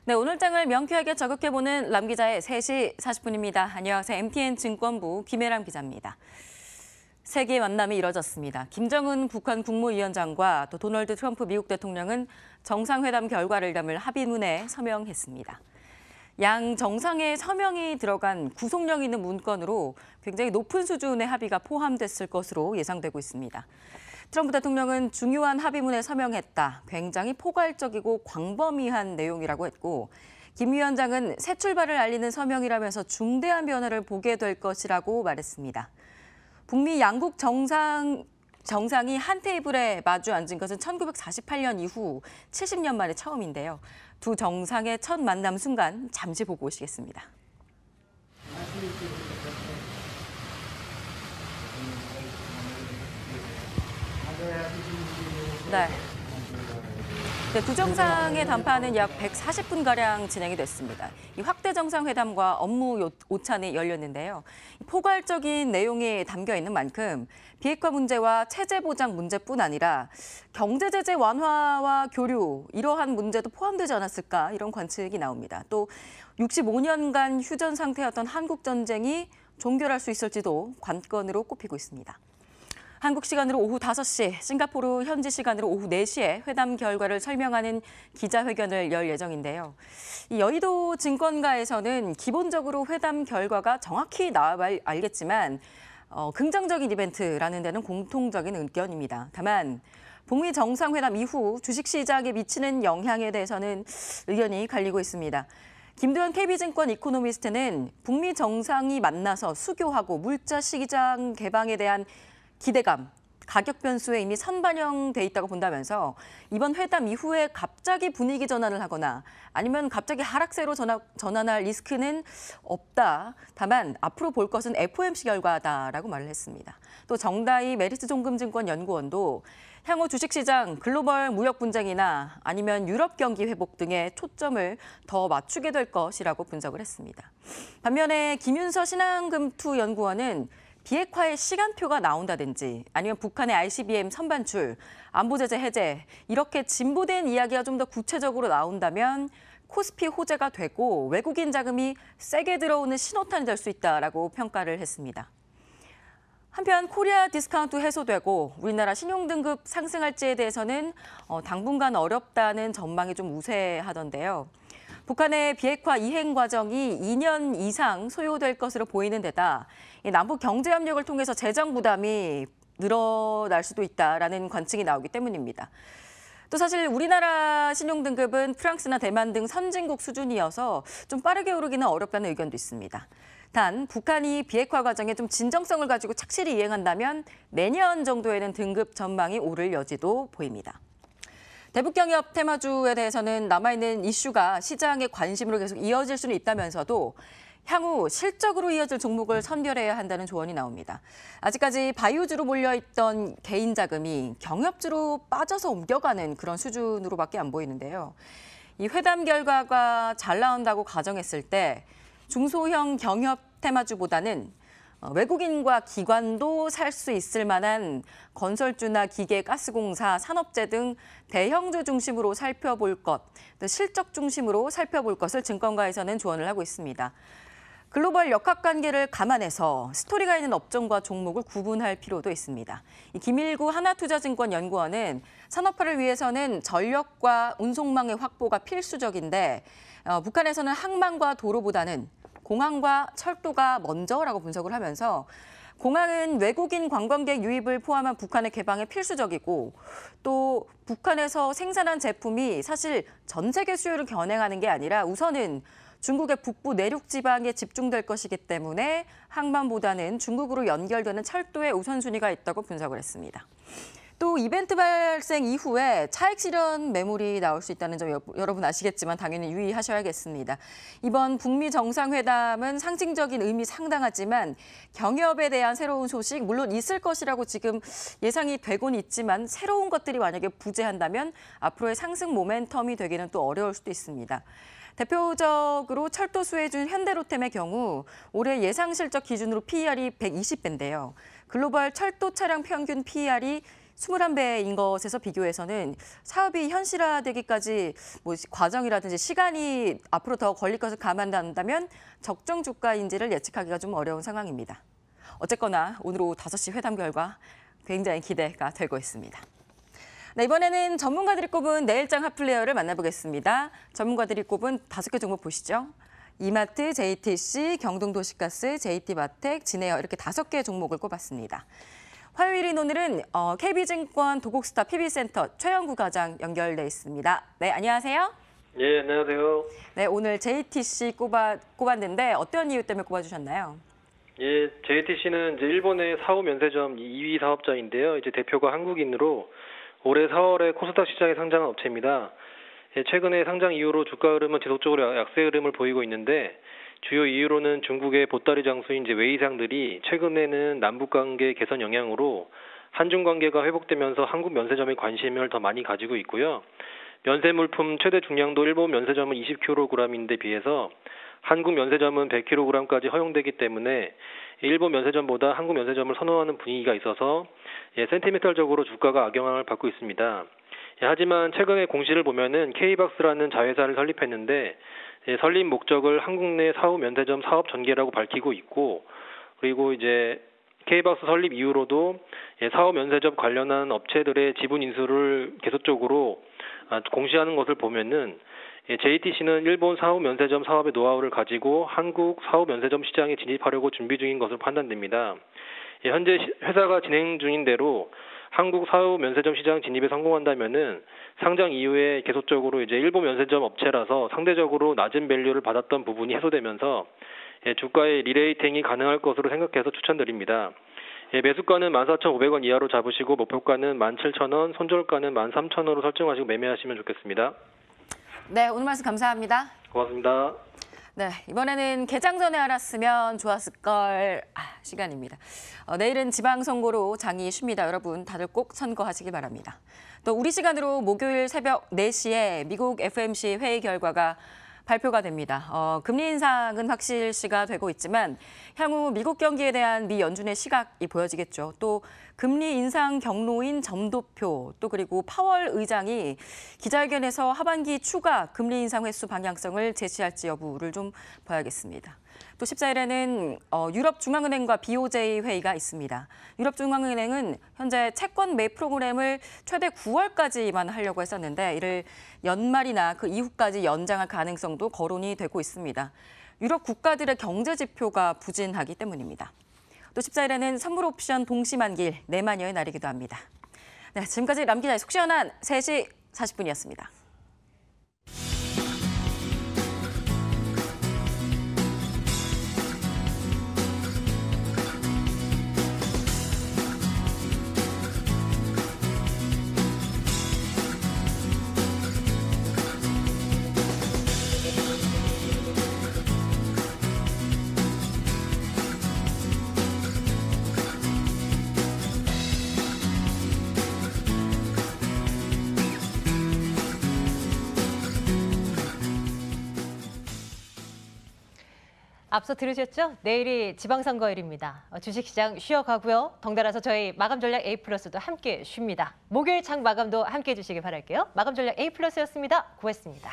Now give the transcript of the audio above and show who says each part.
Speaker 1: 네, 오늘 장을 명쾌하게 저격해보는 람 기자의 3시 40분입니다. 안녕하세요. MTN 증권부 김혜람 기자입니다. 세계 만남이 이뤄졌습니다. 김정은 북한 국무위원장과 또 도널드 트럼프 미국 대통령은 정상회담 결과를 담을 합의문에 서명했습니다. 양 정상의 서명이 들어간 구속력 있는 문건으로 굉장히 높은 수준의 합의가 포함됐을 것으로 예상되고 있습니다. 트럼프 대통령은 중요한 합의문에 서명했다. 굉장히 포괄적이고 광범위한 내용이라고 했고, 김 위원장은 새 출발을 알리는 서명이라면서 중대한 변화를 보게 될 것이라고 말했습니다. 북미 양국 정상이 한 테이블에 마주 앉은 것은 1948년 이후 70년 만에 처음인데요. 두 정상의 첫 만남 순간 잠시 보고 오시겠습니다. 네. 두 정상의 담판은 약 140분가량 진행이 됐습니다. 이 확대 정상회담과 업무 오찬이 열렸는데요. 포괄적인 내용이 담겨 있는 만큼 비핵화 문제와 체제 보장 문제뿐 아니라 경제 제재 완화와 교류 이러한 문제도 포함되지 않았을까 이런 관측이 나옵니다. 또 65년간 휴전 상태였던 한국 전쟁이 종결할 수 있을지도 관건으로 꼽히고 있습니다. 한국 시간으로 오후 5시, 싱가포르 현지 시간으로 오후 4시에 회담 결과를 설명하는 기자회견을 열 예정인데요. 이 여의도 증권가에서는 기본적으로 회담 결과가 정확히 나와야 알겠지만 긍정적인 이벤트라는 데는 공통적인 의견입니다. 다만 북미 정상회담 이후 주식시장에 미치는 영향에 대해서는 의견이 갈리고 있습니다. 김도현 KB증권 이코노미스트는 북미 정상이 만나서 수교하고 물자 시장 개방에 대한 기대감, 가격 변수에 이미 선반영돼 있다고 본다면서 이번 회담 이후에 갑자기 분위기 전환을 하거나 아니면 갑자기 하락세로 전환할 리스크는 없다. 다만 앞으로 볼 것은 FOMC 결과다라고 말을 했습니다. 또 정다희 메리츠종금증권 연구원도 향후 주식시장, 글로벌 무역 분쟁이나 아니면 유럽 경기 회복 등에 초점을 더 맞추게 될 것이라고 분석을 했습니다. 반면에 김윤서 신한금투 연구원은 비핵화의 시간표가 나온다든지 아니면 북한의 ICBM 선반출, 안보제재 해제 이렇게 진보된 이야기가 좀 더 구체적으로 나온다면 코스피 호재가 되고 외국인 자금이 세게 들어오는 신호탄이 될 수 있다라고 평가를 했습니다. 한편 코리아 디스카운트 해소되고 우리나라 신용등급 상승할지에 대해서는 당분간 어렵다는 전망이 좀 우세하던데요. 북한의 비핵화 이행 과정이 2년 이상 소요될 것으로 보이는 데다 남북 경제협력을 통해서 재정 부담이 늘어날 수도 있다라는 관측이 나오기 때문입니다. 또 사실 우리나라 신용등급은 프랑스나 대만 등 선진국 수준이어서 좀 빠르게 오르기는 어렵다는 의견도 있습니다. 단 북한이 비핵화 과정에 좀 진정성을 가지고 착실히 이행한다면 내년 정도에는 등급 전망이 오를 여지도 보입니다. 대북경협 테마주에 대해서는 남아있는 이슈가 시장의 관심으로 계속 이어질 수는 있다면서도 향후 실적으로 이어질 종목을 선별해야 한다는 조언이 나옵니다. 아직까지 바이오주로 몰려있던 개인 자금이 경협주로 빠져서 옮겨가는 그런 수준으로밖에 안 보이는데요. 이 회담 결과가 잘 나온다고 가정했을 때 중소형 경협 테마주보다는 외국인과 기관도 살 수 있을 만한 건설주나 기계, 가스공사, 산업재 등 대형주 중심으로 살펴볼 것, 또 실적 중심으로 살펴볼 것을 증권가에서는 조언을 하고 있습니다. 글로벌 역학관계를 감안해서 스토리가 있는 업종과 종목을 구분할 필요도 있습니다. 김일구 하나투자증권 연구원은 산업화를 위해서는 전력과 운송망의 확보가 필수적인데 북한에서는 항만과 도로보다는 공항과 철도가 먼저라고 분석을 하면서 공항은 외국인 관광객 유입을 포함한 북한의 개방에 필수적이고 또 북한에서 생산한 제품이 사실 전 세계 수요를 겨냥하는 게 아니라 우선은 중국의 북부 내륙 지방에 집중될 것이기 때문에 항만보다는 중국으로 연결되는 철도에 우선순위가 있다고 분석을 했습니다. 또 이벤트 발생 이후에 차익 실현 매물이 나올 수 있다는 점 여러분 아시겠지만 당연히 유의하셔야겠습니다. 이번 북미 정상회담은 상징적인 의미 상당하지만 경협에 대한 새로운 소식 물론 있을 것이라고 지금 예상이 되곤 있지만 새로운 것들이 만약에 부재한다면 앞으로의 상승 모멘텀이 되기는 또 어려울 수도 있습니다. 대표적으로 철도 수혜준 현대로템의 경우 올해 예상 실적 기준으로 PER이 120배인데요. 글로벌 철도 차량 평균 PER이 21배인 것에서 비교해서는 사업이 현실화되기까지 과정이라든지 시간이 앞으로 더 걸릴 것을 감안한다면 적정 주가인지를 예측하기가 좀 어려운 상황입니다. 어쨌거나 오늘 오후 5시 회담 결과 굉장히 기대가 되고 있습니다. 네, 이번에는 전문가들이 꼽은 내일장 핫플레이어를 만나보겠습니다. 전문가들이 꼽은 5개 종목 보시죠. 이마트, JTC, 경동도시가스, JT마텍, 진에어 이렇게 5개 종목을 꼽았습니다. 화요일인 오늘은 KB증권 도곡스타 PB센터 최영구 과장 연결돼 있습니다. 네, 안녕하세요.
Speaker 2: 예, 안녕하세요.
Speaker 1: 네, 오늘 JTC 꼽았는데 어떤 이유 때문에 꼽아주셨나요?
Speaker 2: 예, JTC는 이제 일본의 사후 면세점 2위 사업자인데요. 이제 대표가 한국인으로 올해 4월에 코스닥 시장에 상장한 업체입니다. 예, 최근에 상장 이후로 주가 흐름은 지속적으로 약세 흐름을 보이고 있는데 주요 이유로는 중국의 보따리 장수인 이제 웨이상들이 최근에는 남북 관계 개선 영향으로 한중 관계가 회복되면서 한국 면세점에 관심을 더 많이 가지고 있고요. 면세 물품 최대 중량도 일본 면세점은 20kg인데 비해서 한국 면세점은 100kg까지 허용되기 때문에 일본 면세점보다 한국 면세점을 선호하는 분위기가 있어서 센티멘털적으로 주가가 악영향을 받고 있습니다. 하지만 최근에 공시를 보면은 K박스라는 자회사를 설립했는데 설립 목적을 한국 내 사후 면세점 사업 전개라고 밝히고 있고, 그리고 이제 K박스 설립 이후로도 사후 면세점 관련한 업체들의 지분 인수를 계속적으로 공시하는 것을 보면은 JTC는 일본 사후 면세점 사업의 노하우를 가지고 한국 사후 면세점 시장에 진입하려고 준비 중인 것으로 판단됩니다. 현재 회사가 진행 중인 대로 한국 사후 면세점 시장 진입에 성공한다면은 상장 이후에 계속적으로 이제 일본 면세점 업체라서 상대적으로 낮은 밸류를 받았던 부분이 해소되면서 주가의 리레이팅이 가능할 것으로 생각해서 추천드립니다. 매수가는 14,500원 이하로 잡으시고 목표가는 17,000원, 손절가는 13,000원으로 설정하시고 매매하시면 좋겠습니다.
Speaker 1: 네, 오늘 말씀 감사합니다.
Speaker 2: 고맙습니다.
Speaker 1: 네, 이번에는 개장 전에 알았으면 좋았을걸 시간입니다. 내일은 지방선거로 장이 쉽니다. 여러분 다들 꼭 선거하시기 바랍니다. 또 우리 시간으로 목요일 새벽 4시에 미국 FOMC 회의 결과가 발표가 됩니다. 금리 인상은 확실시가 되고 있지만 향후 미국 경기에 대한 미 연준의 시각이 보여지겠죠. 또 금리 인상 경로인 점도표, 또 그리고 파월 의장이 기자회견에서 하반기 추가 금리 인상 횟수 방향성을 제시할지 여부를 좀 봐야겠습니다. 또 14일에는 유럽중앙은행과 BOJ 회의가 있습니다. 유럽중앙은행은 현재 채권 매 프로그램을 최대 9월까지만 하려고 했었는데 이를 연말이나 그 이후까지 연장할 가능성도 거론이 되고 있습니다. 유럽 국가들의 경제 지표가 부진하기 때문입니다. 또 14일에는 선물 옵션 동시 만기일 내만여의 날이기도 합니다. 네, 지금까지 람 기자의 속 시원한 3시 40분이었습니다.
Speaker 3: 앞서 들으셨죠? 내일이 지방선거일입니다. 주식시장 쉬어가고요. 덩달아서 저희 마감전략 A+도 함께 쉽니다. 목요일 창 마감도 함께 해주시기 바랄게요. 마감전략 A+였습니다. 고맙습니다.